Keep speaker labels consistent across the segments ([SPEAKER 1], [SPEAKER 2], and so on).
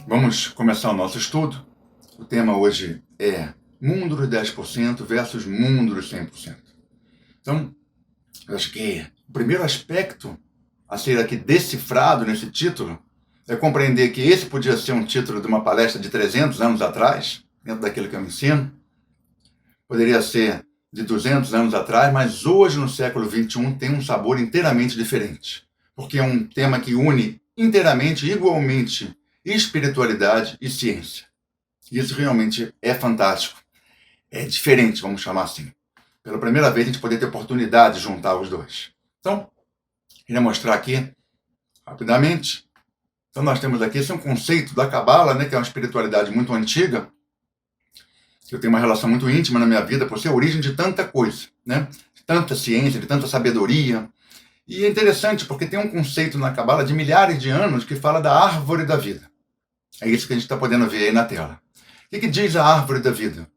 [SPEAKER 1] Vamos começar o nosso estudo. O tema hoje é mundo dos 10% versus mundo dos 100%. Então, eu acho que o primeiro aspecto a ser aqui decifrado nesse título é compreender que esse podia ser um título de uma palestra de 300 anos atrás, dentro daquilo que eu ensino. Poderia ser de 200 anos atrás, mas hoje, no século XXI, tem um sabor inteiramente diferente. Porque é um tema que une inteiramente, igualmente, espiritualidade e ciência. Isso realmente é fantástico. É diferente, vamos chamar assim. Pela primeira vez, a gente poder ter oportunidade de juntar os dois. Então, queria mostrar aqui, rapidamente. Então, nós temos aqui esse é um conceito da Cabala, né, que é uma espiritualidade muito antiga, que eu tenho uma relação muito íntima na minha vida, por ser a origem de tanta coisa, né? De tanta ciência, de tanta sabedoria. E é interessante, porque tem um conceito na Cabala de milhares de anos que fala da árvore da vida. É isso que a gente está podendo ver aí na tela. O que diz a árvore da vida?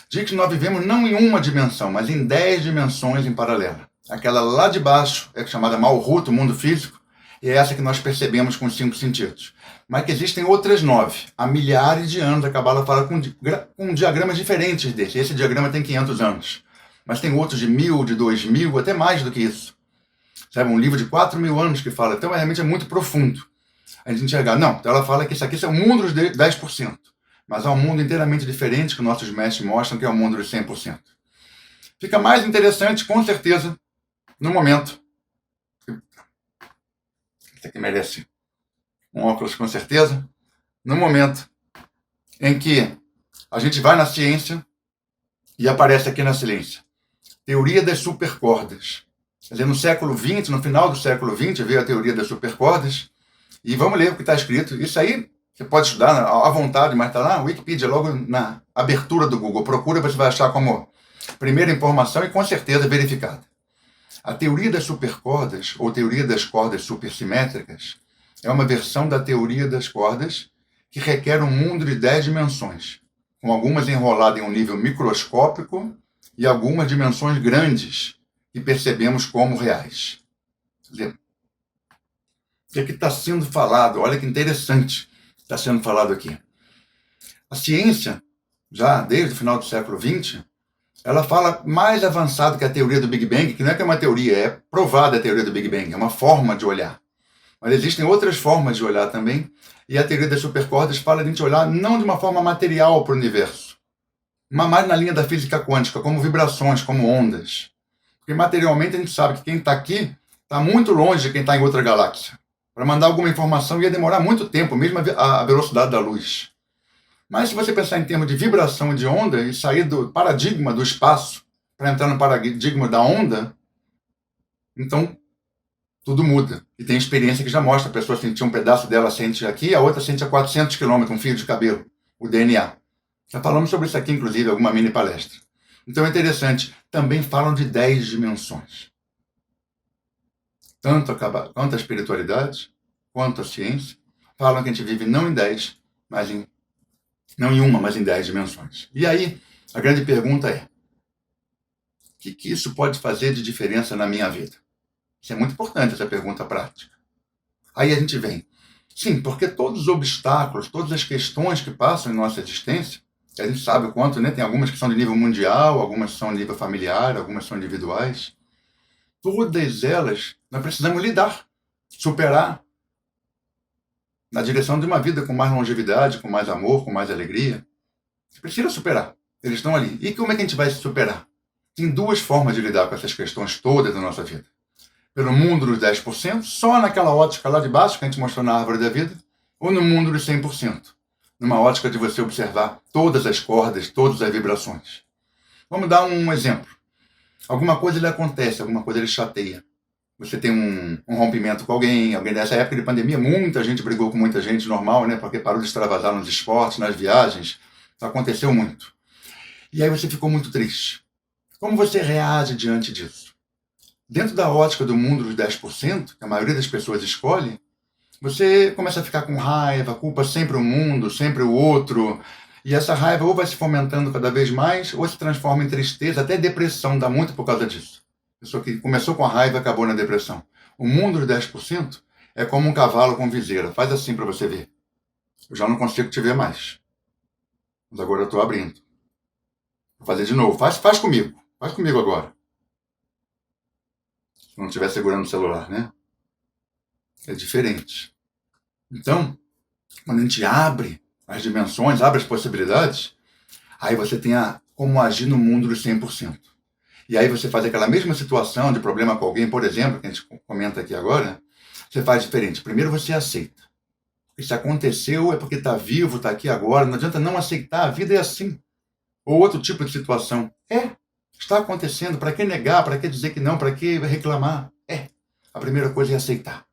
[SPEAKER 1] Diz que nós vivemos não em uma dimensão, mas em 10 dimensões em paralelo. Aquela lá de baixo é chamada Malhut, o mundo físico, e é essa que nós percebemos com os 5 sentidos. Mas que existem outras 9. Há milhares de anos a Cabala fala com diagramas diferentes desse. Esse diagrama tem 500 anos. Mas tem outros de 1000, de 2000, até mais do que isso. Sabe, um livro de 4000 anos que fala. Então, realmente é muito profundo. A gente enxergar. Não, então ela fala que isso aqui é o mundo dos 10%. Mas há um mundo inteiramente diferente que nossos mestres mostram, que é o mundo dos 100%. Fica mais interessante, com certeza, no momento. Isso aqui merece um óculos, com certeza. No momento em que a gente vai na ciência e aparece aqui na ciência. Teoria das supercordas. Quer dizer, no século XX, no final do século XX, veio a teoria das supercordas. E vamos ler o que está escrito. Isso aí você pode estudar à vontade, mas está lá na Wikipedia, logo na abertura do Google. Procura, você vai achar como primeira informação e com certeza verificada. A teoria das supercordas, ou teoria das cordas supersimétricas, é uma versão da teoria das cordas que requer um mundo de 10 dimensões, com algumas enroladas em um nível microscópico e algumas dimensões grandes que percebemos como reais. O que está sendo falado? Olha que interessante está sendo falado aqui. A ciência, já desde o final do século XX, ela fala mais avançado que a teoria do Big Bang, que não é que é uma teoria, é provada a teoria do Big Bang, é uma forma de olhar. Mas existem outras formas de olhar também, e a teoria das supercordas fala de a gente olhar não de uma forma material para o universo, mas mais na linha da física quântica, como vibrações, como ondas. Porque materialmente a gente sabe que quem está aqui está muito longe de quem está em outra galáxia. Para mandar alguma informação ia demorar muito tempo, mesmo a velocidade da luz. Mas se você pensar em termos de vibração e de onda e sair do paradigma do espaço para entrar no paradigma da onda, então tudo muda. E tem experiência que já mostra, a pessoa sentir um pedaço dela sente aqui, a outra sente a 400 km, um fio de cabelo, o DNA. Já falamos sobre isso aqui, inclusive, em alguma mini palestra. Então é interessante, também falam de 10 dimensões. Tanto a espiritualidade, quanto a ciência, falam que a gente vive não em 10, mas não em uma, mas em 10 dimensões. E aí, a grande pergunta é, o que isso pode fazer de diferença na minha vida? Isso é muito importante, essa pergunta prática. Aí a gente vem, sim, porque todos os obstáculos, todas as questões que passam em nossa existência, a gente sabe o quanto, né? Tem algumas que são de nível mundial, algumas são de nível familiar, algumas são individuais. Todas elas nós precisamos lidar, superar, na direção de uma vida com mais longevidade, com mais amor, com mais alegria. Você precisa superar. Eles estão ali. E como é que a gente vai se superar? Tem 2 formas de lidar com essas questões todas da nossa vida. Pelo mundo dos 10%, só naquela ótica lá de baixo que a gente mostrou na árvore da vida, ou no mundo dos 100%, numa ótica de você observar todas as cordas, todas as vibrações. Vamos dar um exemplo. Alguma coisa lhe acontece, alguma coisa lhe chateia. Você tem um rompimento com alguém dessa época de pandemia, muita gente brigou com muita gente, normal, né? Porque parou de extravasar nos esportes, nas viagens, aconteceu muito. E aí você ficou muito triste. Como você reage diante disso? Dentro da ótica do mundo dos 10%, que a maioria das pessoas escolhe, você começa a ficar com raiva, culpa sempre o mundo, sempre o outro, e essa raiva ou vai se fomentando cada vez mais, ou se transforma em tristeza, até depressão, dá muito por causa disso. A pessoa que começou com a raiva acabou na depressão. O mundo dos 10% é como um cavalo com viseira. Faz assim para você ver. eu já não consigo te ver mais. Mas agora eu estou abrindo. Vou fazer de novo. Faz comigo. Faz comigo agora. Se não estiver segurando o celular, né? É diferente. Então, quando a gente abre as dimensões, abre as possibilidades, aí você tem como agir no mundo dos 100%. E aí você faz aquela mesma situação de problema com alguém, por exemplo, que a gente comenta aqui agora, você faz diferente. Primeiro você aceita. Isso aconteceu é porque está vivo, está aqui agora. Não adianta não aceitar, a vida é assim. Ou outro tipo de situação. Está acontecendo. Para que negar? Para que dizer que não? Para que reclamar? A primeira coisa é aceitar.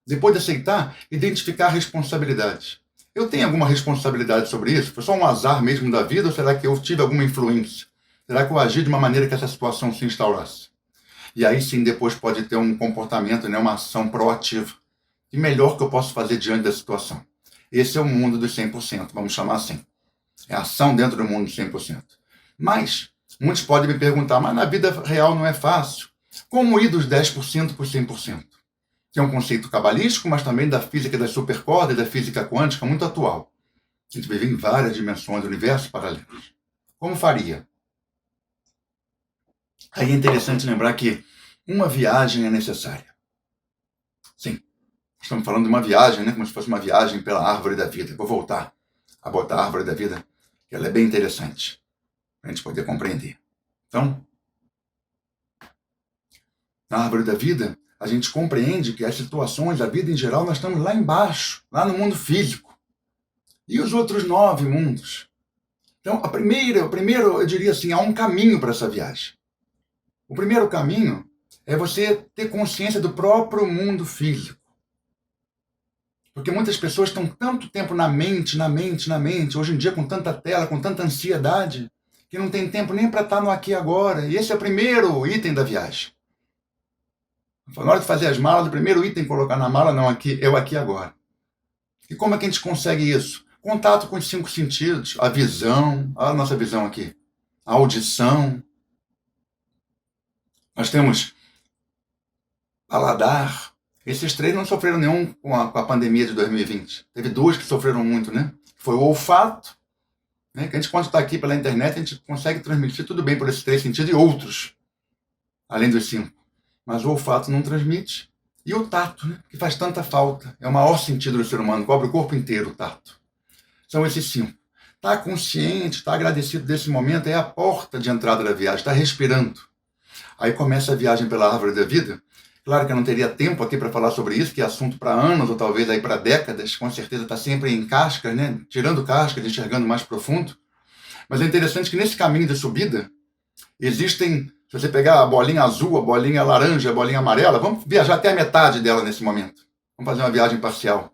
[SPEAKER 1] Depois de aceitar, identificar responsabilidades. Eu tenho alguma responsabilidade sobre isso? Foi só um azar mesmo da vida ou será que eu tive alguma influência? Será que eu agi de uma maneira que essa situação se instaurasse? E aí sim, depois pode ter um comportamento, né, uma ação proativa. E melhor que eu posso fazer diante da situação. Esse é o mundo dos 100%, vamos chamar assim. É ação dentro do mundo dos 100%. Mas, muitos podem me perguntar, mas na vida real não é fácil. Como ir dos 10% para os 100%? Que é um conceito cabalístico, mas também da física das supercordas e da física quântica muito atual. A gente vive em várias dimensões, universos paralelos. Como faria? Aí é interessante lembrar que uma viagem é necessária. Sim, estamos falando de uma viagem, né? Como se fosse uma viagem pela árvore da vida. Vou voltar a botar a árvore da vida, que ela é bem interessante, para a gente poder compreender. Então, na árvore da vida, a gente compreende que as situações da vida em geral, nós estamos lá embaixo, lá no mundo físico. E os outros 9 mundos? Então, o primeiro, eu diria assim, há um caminho para essa viagem. O primeiro caminho é você ter consciência do próprio mundo físico. Porque muitas pessoas estão tanto tempo na mente, hoje em dia com tanta tela, com tanta ansiedade, que não tem tempo nem para estar no aqui e agora. E esse é o primeiro item da viagem. Na hora de fazer as malas, o primeiro item colocar na mala, não, aqui, é o aqui e agora. E como é que a gente consegue isso? Contato com os 5 sentidos, a visão, olha a nossa visão aqui, a audição. Nós temos paladar. Esses 3 não sofreram nenhum com a pandemia de 2020. Teve 2 que sofreram muito, né? Foi o olfato, né? Que a gente, quando está aqui pela internet, a gente consegue transmitir tudo bem por esses 3 sentidos e outros, além dos 5. Mas o olfato não transmite. E o tato, né? Que faz tanta falta. É o maior sentido do ser humano, cobre o corpo inteiro, o tato. São esses 5. Está consciente, está agradecido desse momento, é a porta de entrada da viagem, está respirando. Aí começa a viagem pela árvore da vida. Claro que eu não teria tempo aqui para falar sobre isso, que é assunto para anos, ou talvez aí para décadas, com certeza está sempre em cascas, né? Tirando cascas, enxergando mais profundo. Mas é interessante que nesse caminho de subida, existem, se você pegar a bolinha azul, a bolinha laranja, a bolinha amarela, vamos viajar até a metade dela nesse momento. Vamos fazer uma viagem parcial.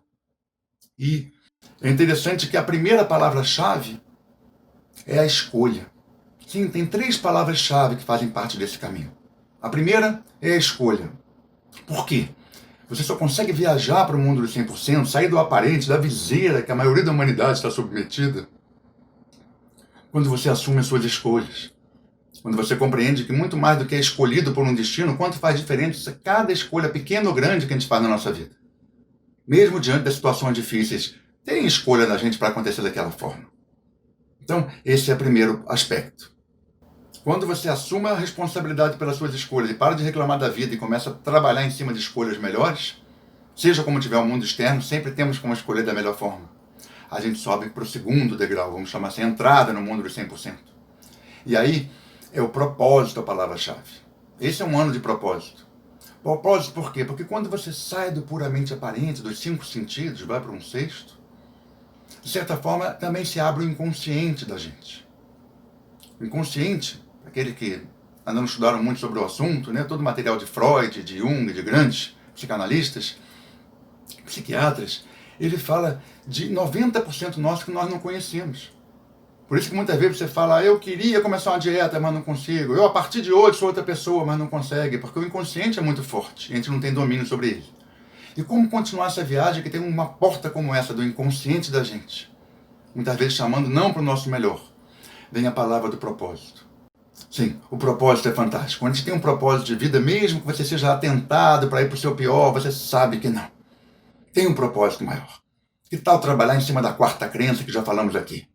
[SPEAKER 1] E é interessante que a primeira palavra-chave é a escolha. Sim, tem 3 palavras-chave que fazem parte desse caminho. A primeira é a escolha. Por quê? Você só consegue viajar para o mundo dos 100%, sair do aparente, da viseira que a maioria da humanidade está submetida, quando você assume as suas escolhas. Quando você compreende que muito mais do que é escolhido por um destino, quanto faz diferença cada escolha, pequena ou grande, que a gente faz na nossa vida. Mesmo diante das situações difíceis, tem escolha da gente para acontecer daquela forma. Então, esse é o primeiro aspecto. Quando você assume a responsabilidade pelas suas escolhas e para de reclamar da vida e começa a trabalhar em cima de escolhas melhores, seja como tiver o mundo externo, sempre temos como escolher da melhor forma. A gente sobe para o segundo degrau, vamos chamar assim, entrada no mundo dos 100%. E aí é o propósito a palavra-chave. Esse é um ano de propósito. Propósito por quê? Porque quando você sai do puramente aparente, dos 5 sentidos, vai para um 6º, de certa forma também se abre o inconsciente da gente. O inconsciente, aquele que ainda não estudaram muito sobre o assunto, né? Todo o material de Freud, de Jung, de grandes psicanalistas, psiquiatras, ele fala de 90% nosso que nós não conhecemos. Por isso que muitas vezes você fala, eu queria começar uma dieta, mas não consigo. Eu, a partir de hoje, sou outra pessoa, mas não consegue. Porque o inconsciente é muito forte, e a gente não tem domínio sobre ele. E como continuar essa viagem que tem uma porta como essa do inconsciente da gente? Muitas vezes chamando não para o nosso melhor. Vem a palavra do propósito. Sim, o propósito é fantástico. Quando a gente tem um propósito de vida, mesmo que você seja atentado para ir para o seu pior, você sabe que não. Tem um propósito maior. Que tal trabalhar em cima da quarta crença que já falamos aqui?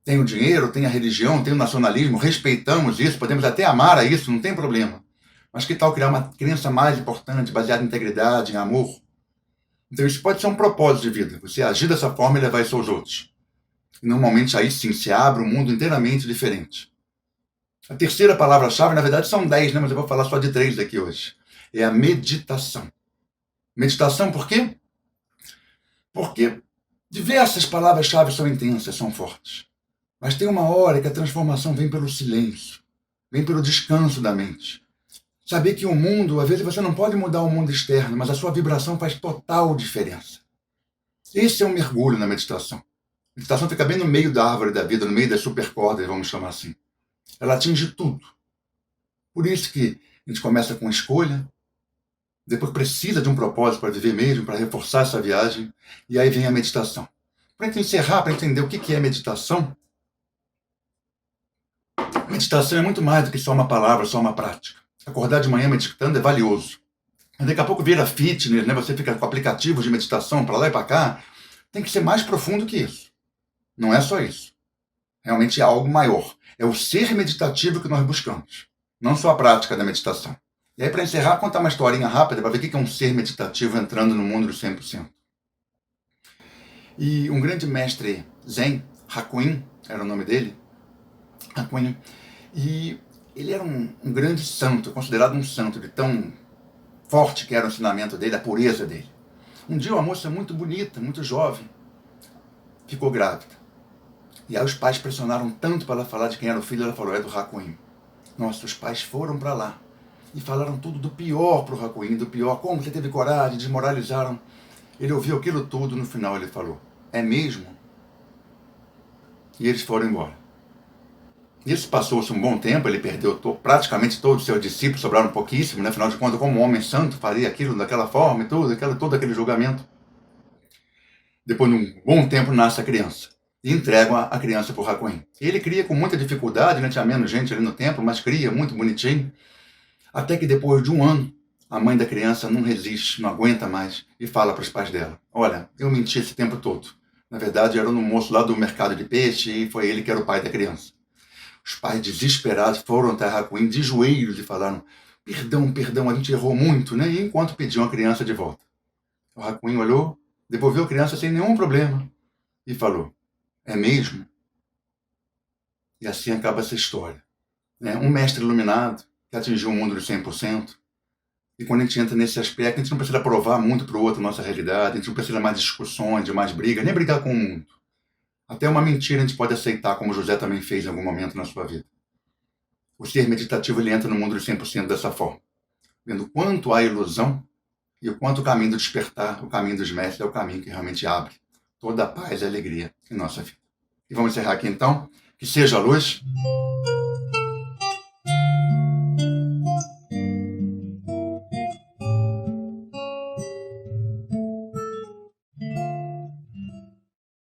[SPEAKER 1] Tem o dinheiro, tem a religião, tem o nacionalismo, respeitamos isso, podemos até amar a isso, não tem problema. Mas que tal criar uma crença mais importante, baseada em integridade, em amor? Então isso pode ser um propósito de vida, você agir dessa forma e levar isso aos outros. E normalmente aí sim se abre um mundo inteiramente diferente. A terceira palavra-chave, na verdade são 10, né? Mas eu vou falar só de 3 aqui hoje. É a meditação. Meditação por quê? Porque diversas palavras-chave são intensas, são fortes. Mas tem uma hora que a transformação vem pelo silêncio, vem pelo descanso da mente. Saber que o mundo, às vezes você não pode mudar o mundo externo, mas a sua vibração faz total diferença. Esse é um mergulho na meditação. A meditação fica bem no meio da árvore da vida, no meio das supercordas, vamos chamar assim. Ela atinge tudo. Por isso que a gente começa com escolha, depois precisa de um propósito para viver mesmo, para reforçar essa viagem, e aí vem a meditação. Para a gente encerrar, para entender o que é meditação, meditação é muito mais do que só uma palavra, só uma prática. Acordar de manhã meditando é valioso. Mas daqui a pouco vira fitness, né? Você fica com aplicativos de meditação para lá e para cá. Tem que ser mais profundo que isso. Não é só isso. Realmente é algo maior. É o ser meditativo que nós buscamos, não só a prática da meditação. E aí, para encerrar, contar uma historinha rápida para ver o que é um ser meditativo entrando no mundo dos 100%. E um grande mestre Zen, Hakuin, era o nome dele, Hakuin, e ele era um grande santo, considerado um santo, de tão forte que era o ensinamento dele, a pureza dele. Um dia uma moça muito bonita, muito jovem, ficou grávida. E aí os pais pressionaram tanto para ela falar de quem era o filho, ela falou, é do Hakuin. Nossa, os pais foram para lá e falaram tudo do pior para o Hakuin, do pior, como você teve coragem, desmoralizaram. Ele ouviu aquilo tudo, no final ele falou, é mesmo? E eles foram embora. Isso passou-se um bom tempo, ele perdeu praticamente todos os seus discípulos, sobraram pouquíssimos, né? Afinal de contas, como um homem santo faria aquilo daquela forma e tudo, todo aquele julgamento. Depois de um bom tempo nasce a criança e entregam a criança para o Hakuin. Ele cria com muita dificuldade, né? Tinha menos gente ali no templo, mas cria muito bonitinho, até que depois de um ano, a mãe da criança não resiste, não aguenta mais e fala para os pais dela, olha, eu menti esse tempo todo. Na verdade, era um moço lá do mercado de peixe e foi ele que era o pai da criança. Os pais desesperados foram até Hakuin de joelhos e falaram, perdão, perdão, a gente errou muito, né? E enquanto pediam a criança de volta. O Hakuin olhou, devolveu a criança sem nenhum problema e falou, é mesmo? E assim acaba essa história. Um mestre iluminado que atingiu o mundo de 100%. E quando a gente entra nesse aspecto, a gente não precisa provar muito para o outro a nossa realidade, a gente não precisa mais de discussões, de mais briga, nem brigar com o mundo. Até uma mentira a gente pode aceitar, como José também fez em algum momento na sua vida. O ser meditativo ele entra no mundo de 100% dessa forma, vendo o quanto há ilusão e o quanto o caminho do despertar, o caminho dos mestres, é o caminho que realmente abre toda a paz e alegria em nossa vida. E vamos encerrar aqui então. Que seja a luz.